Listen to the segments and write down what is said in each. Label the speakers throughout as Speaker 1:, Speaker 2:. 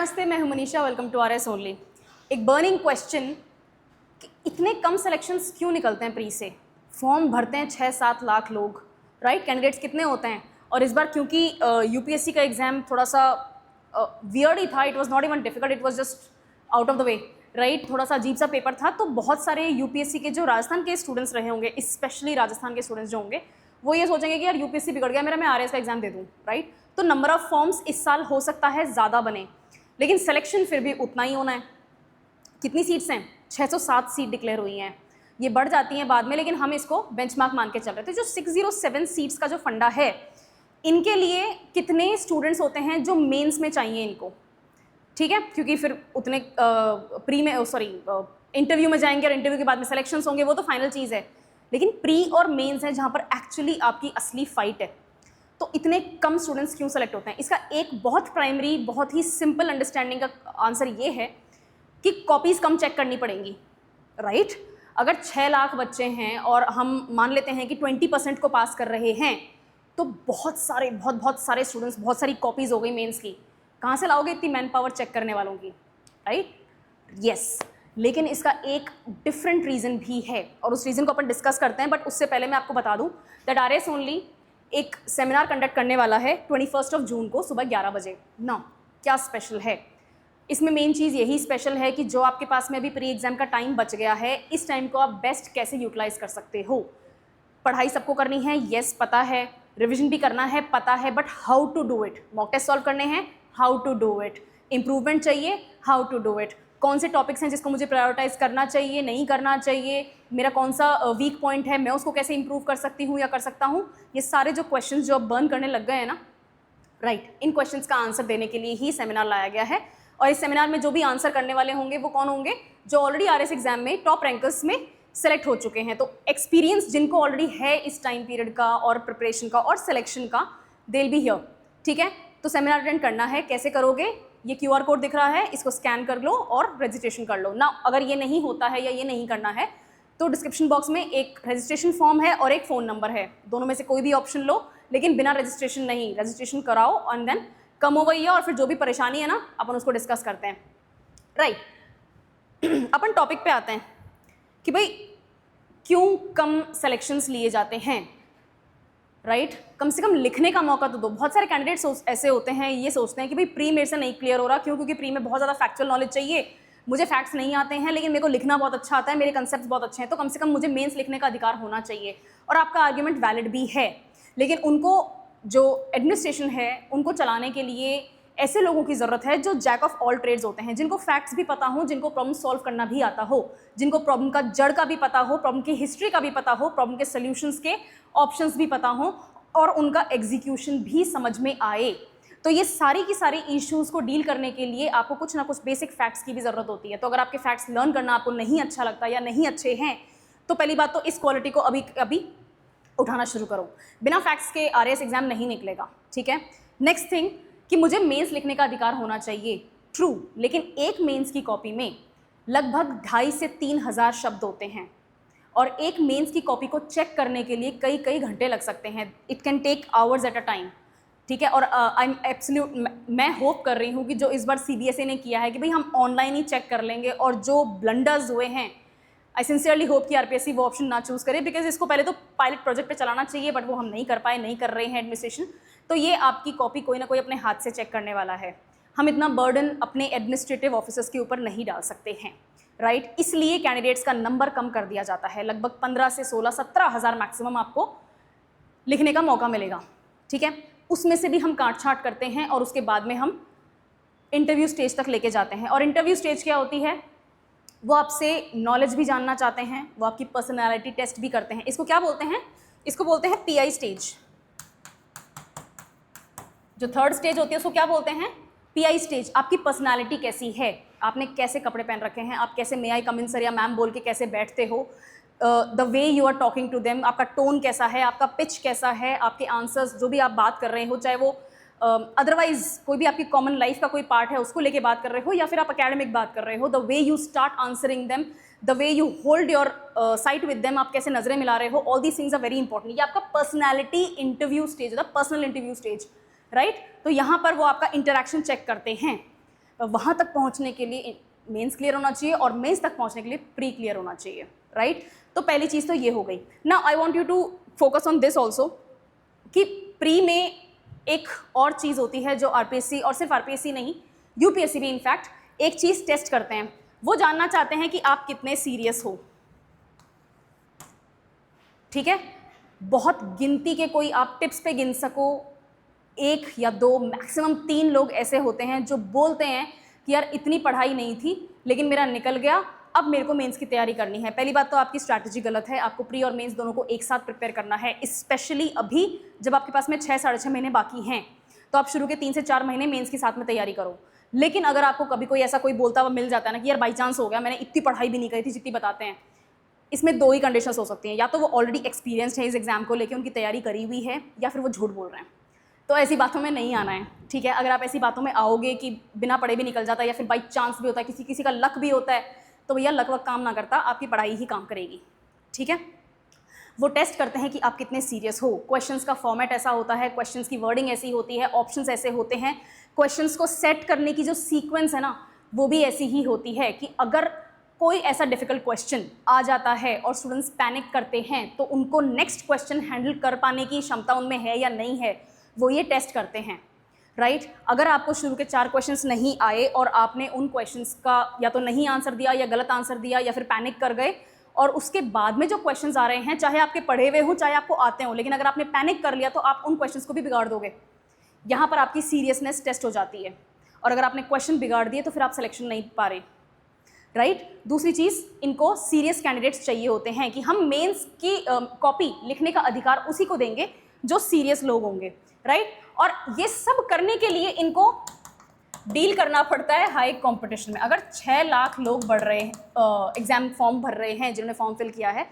Speaker 1: नमस्ते, मैं हूं Manisha. Welcome to RS only. एक बर्निंग क्वेश्चन कि इतने कम सिलेक्शंस क्यों निकलते हैं प्री से? फॉर्म भरते हैं 6-7 लाख लोग, राइट? कैंडिडेट्स कितने होते हैं? और इस बार क्योंकि यूपीएससी का एग्जाम थोड़ा सा वियर्ड ही था, it was not even difficult, it was just out of the way, right? थोड़ा सा अजीब सा पेपर था, तो बहुत सारे यूपीएससी के जो राजस्थान के स्टूडेंट्स रहे होंगे, स्पेशली राजस्थान के स्टूडेंट्स जो होंगे, वो ये सोचेंगे कि यार यूपीएससी बिगड़ गया मेरा, मैं आरएस का एग्जाम दे दूँ, राइट? तो नंबर ऑफ फॉर्म्स इस साल हो सकता है ज़्यादा बने, लेकिन सिलेक्शन फिर भी उतना ही होना है। कितनी सीट्स हैं? 607 सीट डिक्लेयर हुई हैं। ये बढ़ जाती हैं बाद में, लेकिन हम इसको बेंचमार्क मान के चल रहे थे। जो 607 सीट्स का जो फंडा है, इनके लिए कितने स्टूडेंट्स होते हैं जो मेंस में चाहिए इनको, ठीक है? क्योंकि फिर उतने प्री में इंटरव्यू में जाएंगे और इंटरव्यू के बाद में सिलेक्शंस होंगे, वो तो फाइनल चीज़ है, लेकिन प्री और मेंस है जहाँ पर एक्चुअली आपकी असली फाइट है। तो इतने कम स्टूडेंट्स क्यों सेलेक्ट होते हैं? इसका एक बहुत प्राइमरी, बहुत ही सिंपल अंडरस्टैंडिंग का आंसर ये है कि कॉपीज़ कम चेक करनी पड़ेंगी, राइट? अगर 6 लाख बच्चे हैं और हम मान लेते हैं कि 20% को पास कर रहे हैं, तो बहुत सारे स्टूडेंट्स, बहुत सारी कॉपीज़ हो गई मेंस की। कहाँ से लाओगे इतनी मैन पावर चेक करने वालों की, राइट? यस, लेकिन इसका एक डिफरेंट रीज़न भी है और उस रीज़न को अपन डिस्कस करते हैं। बट उससे पहले मैं आपको बता दूं दैट RS ओनली एक सेमिनार कंडक्ट करने वाला है 21 जून को सुबह 11 बजे ना। क्या स्पेशल है इसमें? मेन चीज़ यही स्पेशल है कि जो आपके पास में अभी प्री एग्जाम का टाइम बच गया है, इस टाइम को आप बेस्ट कैसे यूटिलाइज कर सकते हो। पढ़ाई सबको करनी है, येस पता है, रिविजन भी करना है, पता है, but how to do it? Mock test solve करने हैं, how to do it? Improvement चाहिए, हाउ टू डू इट? कौन से टॉपिक्स हैं जिसको मुझे प्रायोरिटाइज करना चाहिए, नहीं करना चाहिए, मेरा कौन सा वीक पॉइंट है, मैं उसको कैसे इंप्रूव कर सकती हूँ या कर सकता हूँ? ये सारे जो क्वेश्चंस जो अब बर्न करने लग गए हैं ना, राइट, इन क्वेश्चंस का आंसर देने के लिए ही सेमिनार लाया गया है। और इस सेमिनार में जो भी आंसर करने वाले होंगे वो कौन होंगे? जो ऑलरेडी RS एग्जाम में टॉप रैंकर्स में सेलेक्ट हो चुके हैं। तो एक्सपीरियंस जिनको ऑलरेडी है इस टाइम पीरियड का और प्रिपरेशन का और सिलेक्शन का, दे विल बी हियर, ठीक है? तो सेमिनार अटेंड करना है। कैसे करोगे? ये QR कोड दिख रहा है, इसको स्कैन कर लो और रजिस्ट्रेशन कर लो ना। अगर ये नहीं होता है या ये नहीं करना है तो डिस्क्रिप्शन बॉक्स में एक रजिस्ट्रेशन फॉर्म है और एक फ़ोन नंबर है, दोनों में से कोई भी ऑप्शन लो, लेकिन बिना रजिस्ट्रेशन नहीं। रजिस्ट्रेशन कराओ एंड देन कम ओवर ये, और फिर जो भी परेशानी है ना अपन उसको डिस्कस करते हैं, राइट? अपन टॉपिक पे आते हैं कि भाई क्यों कम सेलेक्शंस लिए जाते हैं, राइट? कम से कम लिखने का मौका तो दो। बहुत सारे कैंडिडेट्स ऐसे होते हैं, ये सोचते हैं कि भाई प्री मेरे से नहीं क्लियर हो रहा। क्यों? क्योंकि प्री में बहुत ज़्यादा फैक्चुअल नॉलेज चाहिए, मुझे फैक्ट्स नहीं आते हैं, लेकिन मेरे को लिखना बहुत अच्छा आता है, मेरे कंसेप्ट बहुत अच्छे हैं, तो कम से कम मुझे मेंस लिखने का अधिकार होना चाहिए। और आपका आर्ग्यूमेंट वैलिड भी है, लेकिन उनको जो एडमिनिस्ट्रेशन है उनको चलाने के लिए ऐसे लोगों की ज़रूरत है जो जैक ऑफ ऑल ट्रेड्स होते हैं, जिनको फैक्ट्स भी पता हो, जिनको प्रॉब्लम सॉल्व करना भी आता हो, जिनको प्रॉब्लम का जड़ का भी पता हो, प्रॉब्लम की हिस्ट्री का भी पता हो, प्रॉब्लम के सॉल्यूशंस के ऑप्शंस भी पता हो और उनका एग्जीक्यूशन भी समझ में आए। तो ये सारी की सारी इश्यूज़ को डील करने के लिए आपको कुछ ना कुछ बेसिक फैक्ट्स की भी ज़रूरत होती है। तो अगर आपके फैक्ट्स लर्न करना आपको नहीं अच्छा लगता या नहीं अच्छे हैं, तो पहली बात तो इस क्वालिटी को अभी उठाना शुरू करो। बिना फैक्ट्स के RS एग्जाम नहीं निकलेगा, ठीक है? नेक्स्ट थिंग कि मुझे मेंस लिखने का अधिकार होना चाहिए, ट्रू, लेकिन एक मेंस की कॉपी में लगभग 2,500 से 3,000 शब्द होते हैं और एक मेंस की कॉपी को चेक करने के लिए कई घंटे लग सकते हैं। It can take hours at a time, ठीक है? और आई एम एब्सोल्यूट, मैं होप कर रही हूँ कि जो इस बार CBSE ने किया है कि भाई हम ऑनलाइन ही चेक कर लेंगे, और जो ब्लंडर्स हुए हैं, आई सिंसियरली होप कि RPSC वो ऑप्शन ना चूज़ करे, बिकॉज इसको पहले तो पायलट प्रोजेक्ट पे चलाना चाहिए, बट वो हम नहीं कर पाए, नहीं कर रहे हैं एडमिनिस्ट्रेशन। तो ये आपकी कॉपी कोई ना कोई अपने हाथ से चेक करने वाला है। हम इतना बर्डन अपने एडमिनिस्ट्रेटिव ऑफिसर्स के ऊपर नहीं डाल सकते हैं, राइट? इसलिए कैंडिडेट्स का नंबर कम कर दिया जाता है। लगभग 15 से 16, 17 हज़ार मैक्सिमम आपको लिखने का मौका मिलेगा, ठीक है? उसमें से भी हम काट छाँट करते हैं और उसके बाद में हम इंटरव्यू स्टेज तक लेके जाते हैं। और इंटरव्यू स्टेज क्या होती है? वो आपसे नॉलेज भी जानना चाहते हैं, वो आपकी पर्सनैलिटी टेस्ट भी करते हैं। इसको क्या बोलते हैं? इसको बोलते हैं PI स्टेज। जो थर्ड स्टेज होती है उसको क्या बोलते हैं? PI stage. आपकी पर्सनैलिटी कैसी है, आपने कैसे कपड़े पहन रखे हैं, आप कैसे मे आई कम इन सर या मैम बोल के कैसे बैठते हो, the way you are talking to them, आपका टोन कैसा है, आपका पिच कैसा है, आपके आंसर्स, जो भी आप बात कर रहे हो, चाहे वो अदरवाइज कोई भी आपकी कॉमन लाइफ का कोई पार्ट है उसको लेके बात कर रहे हो या फिर आप एकेडमिक बात कर रहे हो, the way you start answering them, the way you hold your sight with them, आप कैसे नजरें मिला रहे हो, all these things are very important. ये आपका पर्सनैलिटी इंटरव्यू स्टेज होता है, पर्सनल इंटरव्यू स्टेज, राइट? तो यहाँ पर वो आपका इंटरेक्शन चेक करते हैं। वहाँ तक पहुँचने के लिए मेंस क्लियर होना चाहिए और मेंस तक पहुँचने के लिए प्री क्लियर होना चाहिए, राइट। तो पहली चीज़ तो ये हो गई। Now I want you to focus on this also कि प्री में एक और चीज़ होती है जो आरपीएससी, और सिर्फ आरपीएससी नहीं, यूपीएससी भी इनफैक्ट एक चीज़ टेस्ट करते हैं। वो जानना चाहते हैं कि आप कितने सीरियस हो, ठीक है। बहुत गिनती के कोई आप टिप्स पे गिन सको, 1 या 2 मैक्सिमम 3 लोग ऐसे होते हैं जो बोलते हैं कि यार इतनी पढ़ाई नहीं थी लेकिन मेरा निकल गया, अब मेरे को मेंस की तैयारी करनी है। पहली बात तो आपकी स्ट्रैटेजी गलत है, आपको प्री और मेंस दोनों को एक साथ प्रिपेयर करना है, स्पेशली अभी जब आपके पास में 6 साढ़े 6 महीने बाकी हैं। तो आप शुरू के 3 से 4 महीने मेंस के साथ में तैयारी करो। लेकिन अगर आपको कभी कोई ऐसा कोई बोलता हुआ मिल जाता है ना कि यार बाई चांस हो गया, मैंने इतनी पढ़ाई भी नहीं करी थी जितनी बताते हैं, इसमें 2 ही कंडीशंस हो सकती हैं, या तो वो ऑलरेडी एक्सपीरियंस्ड है इस एग्जाम को लेकर, उनकी तैयारी करी हुई है, या फिर वो झूठ बोल रहे हैं। तो ऐसी बातों में नहीं आना है, ठीक है। अगर आप ऐसी बातों में आओगे कि बिना पढ़े भी निकल जाता है या फिर बाई चांस भी होता है, किसी किसी का लक भी होता है, तो भैया लक वक काम ना करता, आपकी पढ़ाई ही काम करेगी, ठीक है। वो टेस्ट करते हैं कि आप कितने सीरियस हो। क्वेश्चंस का फॉर्मेट ऐसा होता है, क्वेश्चंस की वर्डिंग ऐसी होती है, ऑप्शंस ऐसे होते हैं, क्वेश्चंस को सेट करने की जो सीक्वेंस है ना वो भी ऐसी ही होती है कि अगर कोई ऐसा डिफिकल्ट क्वेश्चन आ जाता है और स्टूडेंट्स पैनिक करते हैं तो उनको नेक्स्ट क्वेश्चन हैंडल कर पाने की क्षमता उनमें है या नहीं है, वो ये टेस्ट करते हैं, राइट। अगर आपको शुरू के 4 क्वेश्चंस नहीं आए और आपने उन क्वेश्चंस का या तो नहीं आंसर दिया या गलत आंसर दिया या फिर पैनिक कर गए, और उसके बाद में जो क्वेश्चंस आ रहे हैं चाहे आपके पढ़े हुए हों चाहे आपको आते हों, लेकिन अगर आपने पैनिक कर लिया तो आप उन क्वेश्चंस को भी बिगाड़ दोगे। यहाँ पर आपकी सीरियसनेस टेस्ट हो जाती है, और अगर आपने क्वेश्चन बिगाड़ दिए तो फिर आप सिलेक्शन नहीं पा रहे, राइट। दूसरी चीज़, इनको सीरियस कैंडिडेट्स चाहिए होते हैं कि हम मेंस की कॉपी लिखने का अधिकार उसी को देंगे जो सीरियस लोग होंगे, राइट। और ये सब करने के लिए इनको डील करना पड़ता है हाई कंपटीशन में। अगर 6 लाख लोग बढ़ रहे हैं, एग्जाम फॉर्म भर रहे हैं, जिन्होंने फॉर्म फिल किया है,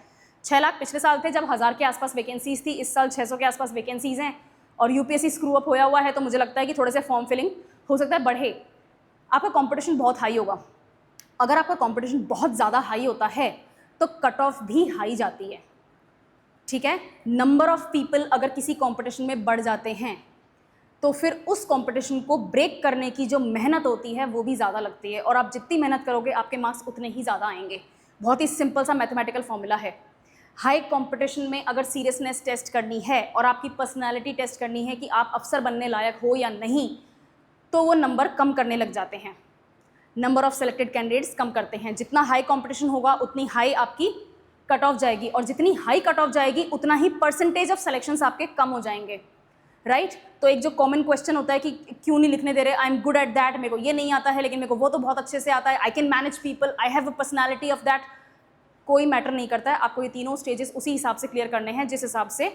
Speaker 1: 6 लाख पिछले साल थे जब 1000 के आसपास वैकेंसीज थी, इस साल 600 के आसपास वैकेंसीज हैं, और यूपीएससी स्क्रू अप होया हुआ है, तो मुझे लगता है कि थोड़े से फॉर्म फिलिंग हो सकता है बढ़े। आपका कॉम्पिटिशन बहुत हाई होगा। अगर आपका कंपटीशन बहुत ज़्यादा हाई होता है तो कट ऑफ भी हाई जाती है, ठीक है। नंबर ऑफ पीपल अगर किसी कंपटीशन में बढ़ जाते हैं तो फिर उस कंपटीशन को ब्रेक करने की जो मेहनत होती है वो भी ज़्यादा लगती है, और आप जितनी मेहनत करोगे आपके मार्क्स उतने ही ज़्यादा आएंगे। बहुत ही सिंपल सा मैथमेटिकल फॉर्मूला है। हाई कंपटीशन में अगर सीरियसनेस टेस्ट करनी है और आपकी पर्सनैलिटी टेस्ट करनी है कि आप अफसर बनने लायक हो या नहीं, तो वो नंबर कम करने लग जाते हैं, नंबर ऑफ सेलेक्टेड कैंडिडेट्स कम करते हैं। जितना हाई कंपटीशन होगा उतनी हाई आपकी कट ऑफ जाएगी, और जितनी हाई कट ऑफ जाएगी उतना ही परसेंटेज ऑफ सिलेक्शंस आपके कम हो जाएंगे, राइट। तो एक जो कॉमन क्वेश्चन होता है कि क्यों नहीं लिखने दे रहे, I am good at that, मेरे को ये नहीं आता है लेकिन मेरे को वो तो बहुत अच्छे से आता है, I can manage people, I have a personality of that. कोई मैटर नहीं करता है, आपको ये तीनों स्टेजेस उसी हिसाब से क्लियर करने हैं जिस हिसाब से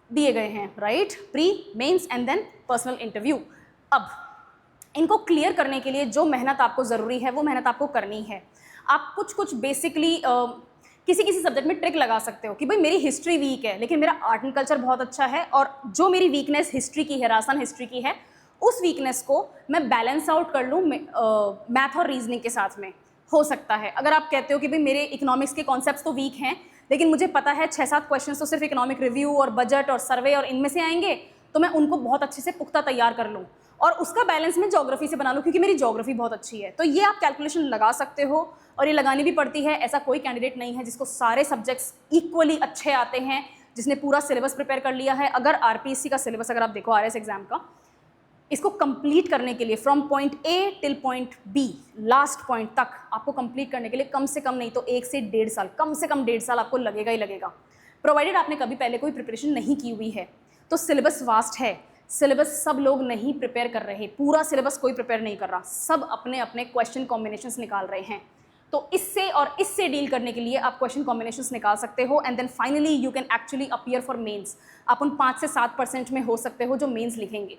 Speaker 1: दिए गए हैं, right. Pre, mains and then personal interview. अब इनको क्लियर करने के लिए जो मेहनत आपको ज़रूरी है वो मेहनत आपको करनी है। आप कुछ बेसिकली किसी किसी सब्जेक्ट में ट्रिक लगा सकते हो कि भाई मेरी हिस्ट्री वीक है लेकिन मेरा आर्ट एंड कल्चर बहुत अच्छा है, और जो मेरी वीकनेस हिस्ट्री की है, राजस्थान हिस्ट्री की है, उस वीकनेस को मैं बैलेंस आउट कर लूँ मैथ और रीजनिंग के साथ में, हो सकता है। अगर आप कहते हो कि भाई मेरे इकोनॉमिक्स के कॉन्सेप्ट्स तो वीक हैं लेकिन मुझे पता है 6-7 क्वेश्चन तो सिर्फ इकोनॉमिक रिव्यू और बजट और सर्वे और इनमें से आएंगे, तो मैं उनको बहुत अच्छे से पुख्ता तैयार कर लूँ और उसका बैलेंस मैं ज्योग्राफी से बना लूँ क्योंकि मेरी ज्योग्राफी बहुत अच्छी है। तो ये आप कैलकुलेशन लगा सकते हो, और ये लगानी भी पड़ती है। ऐसा कोई कैंडिडेट नहीं है जिसको सारे सब्जेक्ट्स इक्वली अच्छे आते हैं, जिसने पूरा सिलेबस प्रिपेयर कर लिया है। अगर आरपीएससी का सिलेबस अगर आप देखो, आरएस एग्जाम का, इसको कंप्लीट करने के लिए from point A till point B, last point तक आपको कंप्लीट करने के लिए कम से कम नहीं तो 1 से 1.5 साल, कम से कम 1.5 साल आपको लगेगा ही लगेगा, प्रोवाइडेड आपने कभी पहले कोई प्रिपरेशन नहीं की हुई है। तो सिलेबस वास्ट है, सिलेबस सब लोग नहीं प्रिपेयर कर रहे, पूरा सिलेबस कोई प्रिपेयर नहीं कर रहा, सब अपने अपने क्वेश्चन कॉम्बिनेशंस निकाल रहे हैं। तो इससे और इससे डील करने के लिए आप क्वेश्चन कॉम्बिनेशंस निकाल सकते हो, and then finally you can actually appear for mains. आप उन 5 से 7% में हो सकते हो जो मेंस लिखेंगे।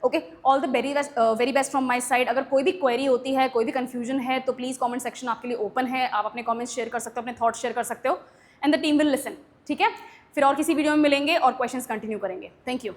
Speaker 1: Okay, all the very best from my side. अगर कोई भी क्वेरी होती है, कोई भी कन्फ्यूजन है, तो प्लीज़ कमेंट सेक्शन आपके लिए ओपन है, आप अपने कमेंट्स शेयर कर सकते हो, अपने थॉट्स शेयर कर सकते हो, and the team will listen. ठीक है, फिर और किसी वीडियो में मिलेंगे और क्वेश्चंस कंटिन्यू करेंगे। Thank you.